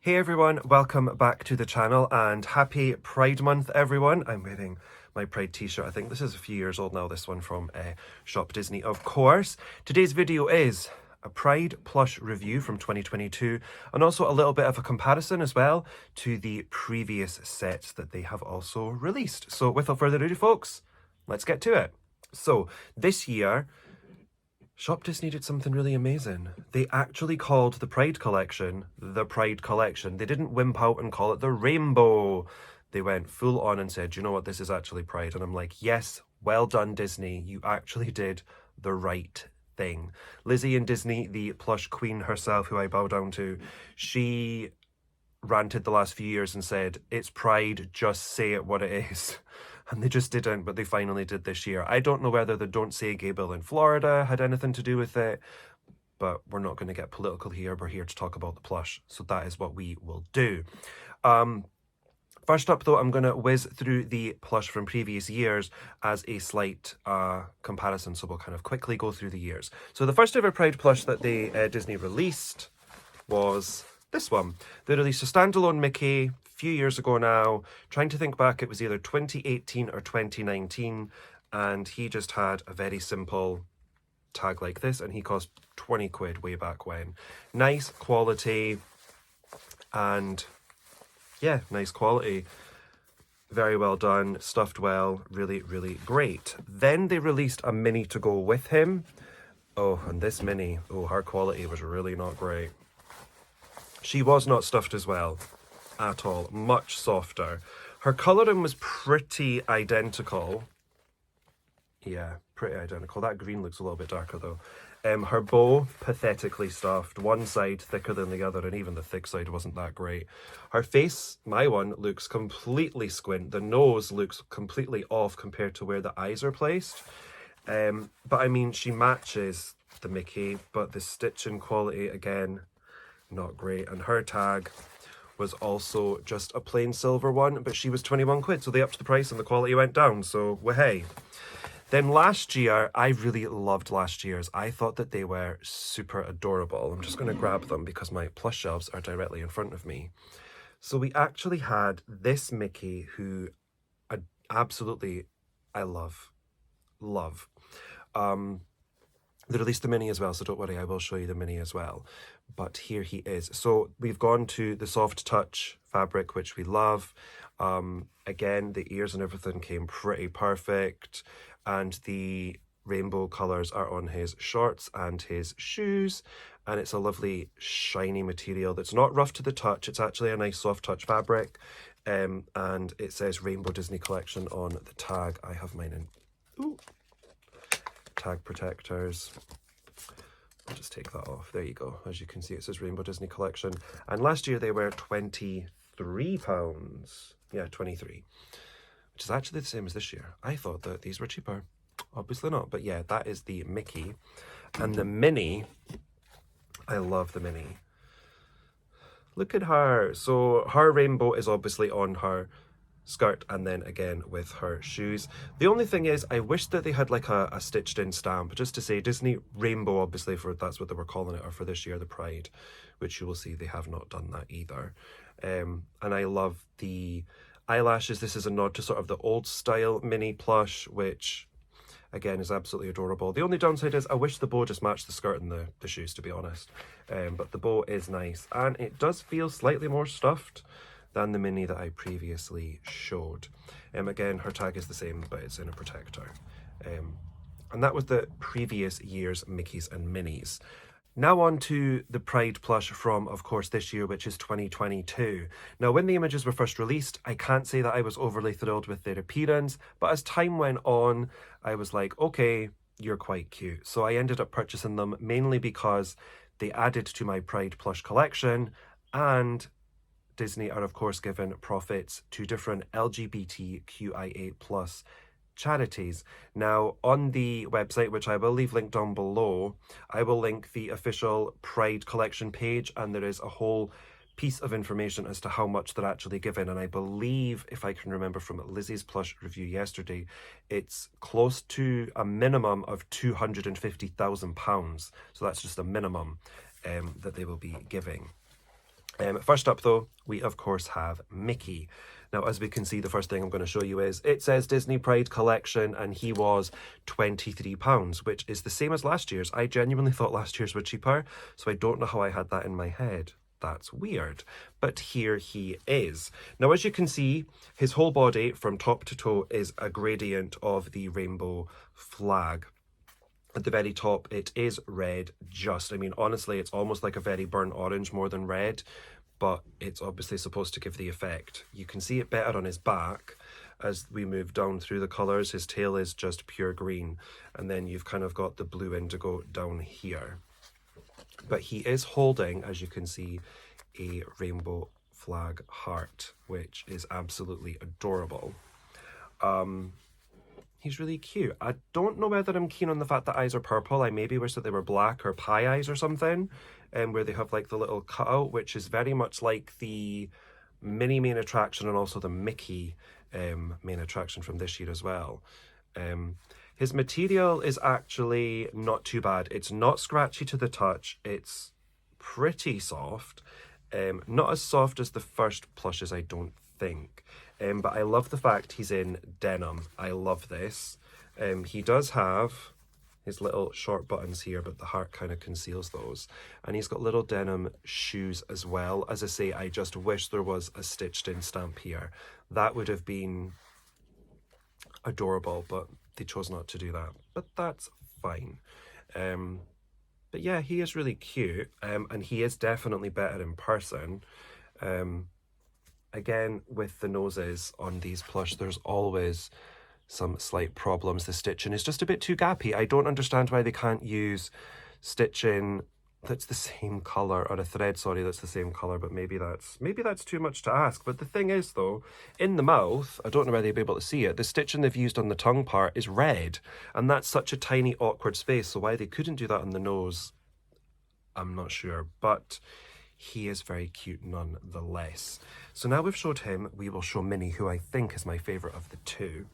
Hey everyone, welcome back to the channel and happy Pride Month everyone. I'm wearing my Pride t-shirt. I think this is a few years old now, this one from Shop Disney, of course. Today's video is a Pride Plush review from 2022 and also a little bit of a comparison as well to the previous sets that they have also released. So without further ado folks, let's get to it. So this year, Shop Disney did something really amazing. They actually called the Pride Collection the Pride Collection. They didn't wimp out and call it the Rainbow. They went full on and said, you know what, this is actually Pride. And I'm like, yes, well done Disney. You actually did the right thing. Lizzie and Disney, the plush queen herself, who I bow down to, she ranted the last few years and said, it's Pride, just say it what it is. And they just didn't, but they finally did this year. I don't know whether the Don't Say Gay bill in Florida had anything to do with it, but we're not going to get political here. We're here to talk about the plush, so that is what we will do. First up, though, I'm going to whiz through the plush from previous years as a slight comparison, so we'll kind of quickly go through the years. So the first ever Pride plush that they Disney released was this one. They released a standalone Mickey few years ago now. Trying to think back, it was either 2018 or 2019, and he just had a very simple tag like this, and he cost 20 quid way back when. Nice quality, and yeah, nice quality. Very well done, stuffed well, really, really great. Then they released a Minnie to go with him. Oh, and this Minnie, oh, her quality was really not great. She was not stuffed as well at all, much softer. Her colouring was pretty identical. Yeah, pretty identical. That green looks a little bit darker though. Her bow, pathetically stuffed. One side thicker than the other, and even the thick side wasn't that great. Her face, my one, looks completely squint. The nose looks completely off compared to where the eyes are placed. But I mean, she matches the Mickey, but the stitching quality, again, not great. And her tag was also just a plain silver one, but she was 21 quid, so they upped the price and the quality went down, so hey. Then last year, I really loved last year's. I thought that they were super adorable. I'm just going to grab them because my plush shelves are directly in front of me. So we actually had this Mickey who absolutely I love. They released the Minnie as well, so don't worry, I will show you the Minnie as well. But here he is. So we've gone to the soft touch fabric, which we love. Again, the ears and everything came pretty perfect. And the rainbow colours are on his shorts and his shoes. And it's a lovely shiny material that's not rough to the touch. It's actually a nice soft touch fabric. And it says Rainbow Disney Collection on the tag. I have mine in... Ooh. Tag protectors. I'll just take that off. There you go. As you can see, it says Rainbow Disney Collection. And last year they were £23. Yeah, 23. Which is actually the same as this year. I thought that these were cheaper. Obviously not. But yeah, that is the Mickey. And the Minnie, I love the Minnie. Look at her. So her rainbow is obviously on her skirt and then again with her shoes. The only thing is, I wish that they had like a stitched in stamp just to say Disney Rainbow, obviously, for that's what they were calling it, or for this year the Pride, which you will see they have not done that either. And I love the eyelashes. This is a nod to sort of the old style Minnie plush, which again is absolutely adorable. The only downside is I wish the bow just matched the skirt and the shoes, to be honest. But the bow is nice, and it does feel slightly more stuffed than the Minnie that I previously showed. Again, her tag is the same, but it's in a protector. And that was the previous year's Mickeys and Minnies. Now on to the Pride plush from, of course, this year, which is 2022. Now, when the images were first released, I can't say that I was overly thrilled with their appearance, but as time went on, I was like, okay, you're quite cute. So I ended up purchasing them mainly because they added to my Pride plush collection, and Disney are, of course, giving profits to different LGBTQIA+ charities. Now, on the website, which I will leave linked down below, I will link the official Pride collection page, and there is a whole piece of information as to how much they're actually giving. And I believe, if I can remember from Lizzie's plush review yesterday, it's close to a minimum of £250,000. So that's just a minimum that they will be giving. First up though, we of course have Mickey. Now, as we can see, the first thing I'm going to show you is, it says Disney Pride Collection, and he was £23, which is the same as last year's. I genuinely thought last year's were cheaper, so I don't know how I had that in my head. That's weird. But here he is. Now, as you can see, his whole body from top to toe is a gradient of the rainbow flag. At the very top, it is red, I mean, honestly, it's almost like a very burnt orange more than red, but it's obviously supposed to give the effect. You can see it better on his back as we move down through the colours. His tail is just pure green, and then you've kind of got the blue indigo down here. But he is holding, as you can see, a rainbow flag heart, which is absolutely adorable. He's really cute. I don't know whether I'm keen on the fact that eyes are purple. I maybe wish that they were black or pie eyes or something, where they have like the little cutout, which is very much like the Minnie main attraction and also the Mickey main attraction from this year as well. His material is actually not too bad. It's not scratchy to the touch. It's pretty soft. Not as soft as the first plushes, I don't think. But I love the fact he's in denim. I love this. He does have his little short buttons here, but the heart kind of conceals those. And he's got little denim shoes as well. As I say, I just wish there was a stitched in stamp here. That would have been adorable, but they chose not to do that. But that's fine. But yeah, he is really cute. And he is definitely better in person. Again, with the noses on these plush, there's always some slight problems. The stitching is just a bit too gappy. I don't understand why they can't use stitching that's the same colour, or a thread, sorry, that's the same colour, but maybe that's too much to ask. But the thing is though, in the mouth, I don't know whether you'll be able to see it, the stitching they've used on the tongue part is red, and that's such a tiny awkward space, so why they couldn't do that on the nose, I'm not sure. But he is very cute nonetheless. So now we've showed him, we will show Minnie, who I think is my favourite of the two.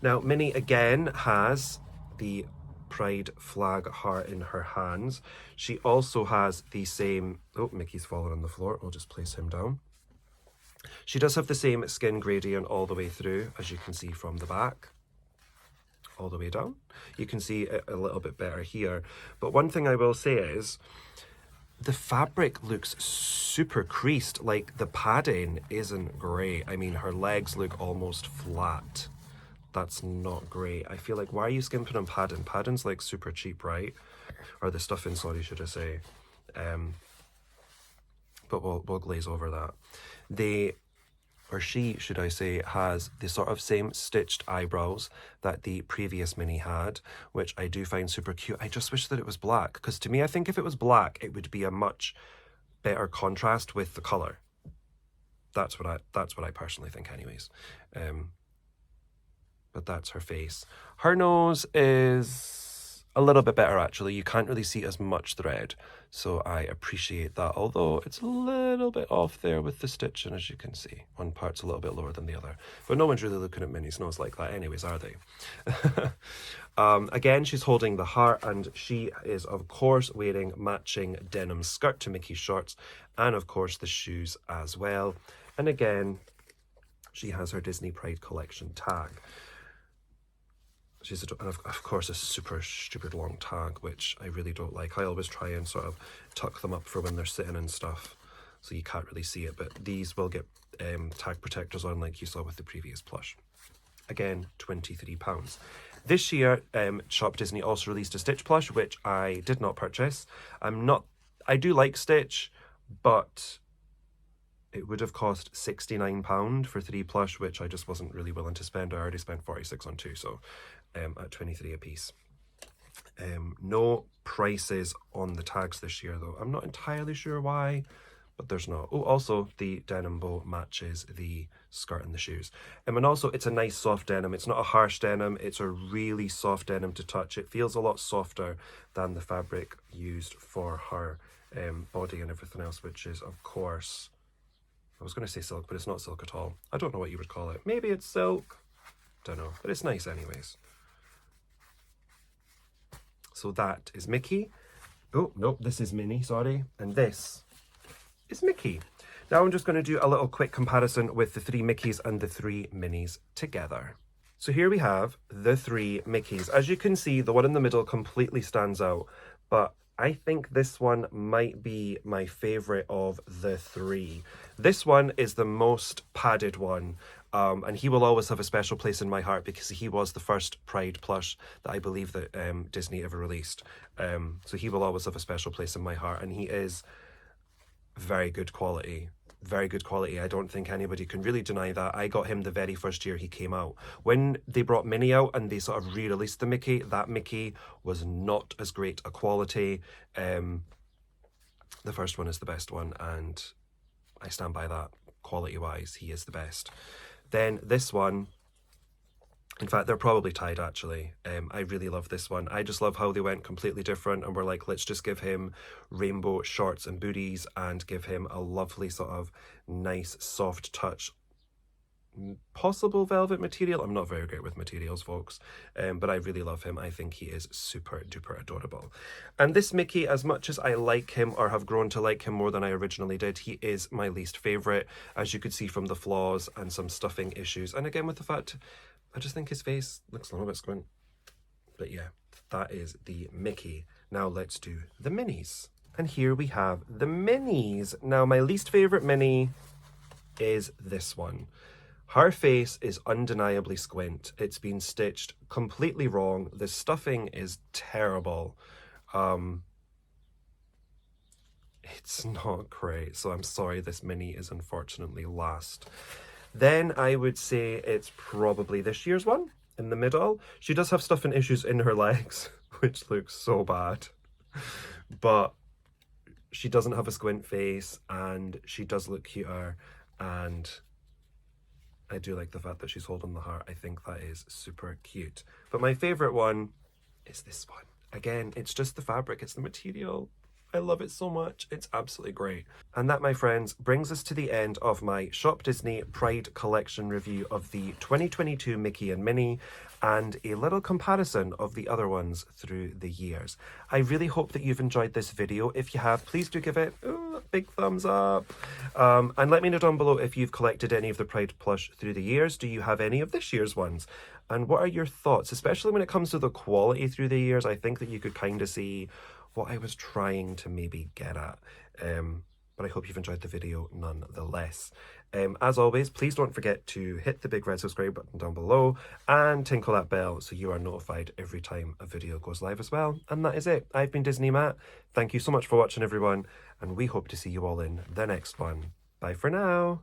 Now, Minnie again has the Pride flag heart in her hands. She also has the same, oh, Mickey's fallen on the floor, I'll just place him down. She does have the same skin gradient all the way through, as you can see from the back. All the way down. You can see it a little bit better here. But one thing I will say is, the fabric looks super creased, like the padding isn't great. I mean, her legs look almost flat. That's not great. I feel like, why are you skimping on padding? Padding's like super cheap, right? Or the stuffing, sorry, should I say. But we'll glaze over that. She, should I say, has the sort of same stitched eyebrows that the previous Minnie had, which I do find super cute. I just wish that it was black, because to me, I think if it was black, it would be a much better contrast with the colour. That's what I personally think anyways. But that's her face. Her nose is a little bit better actually. You can't really see as much thread, so I appreciate that, although it's a little bit off there with the stitching, as you can see. One part's a little bit lower than the other, but no one's really looking at Minnie's nose like that anyways, are they? Again, she's holding the heart, and she is of course wearing matching denim skirt to Mickey's shorts, and of course the shoes as well. And again, she has her Disney Pride Collection tag. She's and of course a super stupid long tag, which I really don't like. I always try and sort of tuck them up for when they're sitting and stuff, so you can't really see it, but these will get tag protectors on like you saw with the previous plush. Again, £23. This year, Shop Disney also released a Stitch plush, which I did not purchase. I do like Stitch, but it would have cost £69 for 3 plush, which I just wasn't really willing to spend. I already spent 46 on 2, so at 23 a piece. No prices on the tags this year though. I'm not entirely sure why, but there's not. Oh, also the denim bow matches the skirt and the shoes. And also it's a nice soft denim. It's not a harsh denim. It's a really soft denim to touch. It feels a lot softer than the fabric used for her body and everything else, which is of course, I was going to say silk, but it's not silk at all. I don't know what you would call it. Maybe it's silk. Don't know, but it's nice anyways. So that is Mickey. Oh, nope, this is Minnie, sorry. And this is Mickey. Now I'm just going to do a little quick comparison with the 3 Mickeys and the 3 Minnies together. So here we have the 3 Mickeys. As you can see, the one in the middle completely stands out, but I think this one might be my favourite of the 3. This one is the most padded one, and he will always have a special place in my heart because he was the first Pride plush that I believe that Disney ever released. So he will always have a special place in my heart, and he is very good quality. Very good quality. I don't think anybody can really deny that. I got him the very first year he came out. When they brought Minnie out and they sort of re-released the Mickey, that Mickey was not as great a quality. The first one is the best one, and I stand by that. Quality-wise, he is the best. Then this one, in fact, they're probably tied, actually. I really love this one. I just love how they went completely different and were like, let's just give him rainbow shorts and booties and give him a lovely sort of nice soft touch possible velvet material. I'm not very great with materials, folks, but I really love him. I think he is super duper adorable. And this Mickey, as much as I like him or have grown to like him more than I originally did, he is my least favourite, as you could see from the flaws and some stuffing issues. And again, with the fact, I just think his face looks a little bit squint. But yeah, that is the Mickey. Now let's do the Minnies. And here we have the Minnies. Now my least favourite Minnie is this one. Her face is undeniably squint. It's been stitched completely wrong. The stuffing is terrible. It's not great. So I'm sorry this Minnie is unfortunately last. Then I would say it's probably this year's one in the middle. She does have stuffing issues in her legs, which looks so bad. But she doesn't have a squint face and she does look cuter, and I do like the fact that she's holding the heart. I think that is super cute. But my favourite one is this one. Again, it's just the fabric, it's the material. I love it so much. It's absolutely great. And that, my friends, brings us to the end of my Shop Disney Pride collection review of the 2022 Mickey and Minnie, and a little comparison of the other ones through the years. I really hope that you've enjoyed this video. If you have, please do give it a big thumbs up. And let me know down below if you've collected any of the Pride plush through the years. Do you have any of this year's ones? And what are your thoughts, especially when it comes to the quality through the years? I think that you could kind of see what I was trying to maybe get at. But I hope you've enjoyed the video nonetheless. As always, please don't forget to hit the big red subscribe button down below and tinkle that bell so you are notified every time a video goes live as well. And that is it. I've been Disney Matt. Thank you so much for watching, everyone, and we hope to see you all in the next one. Bye for now.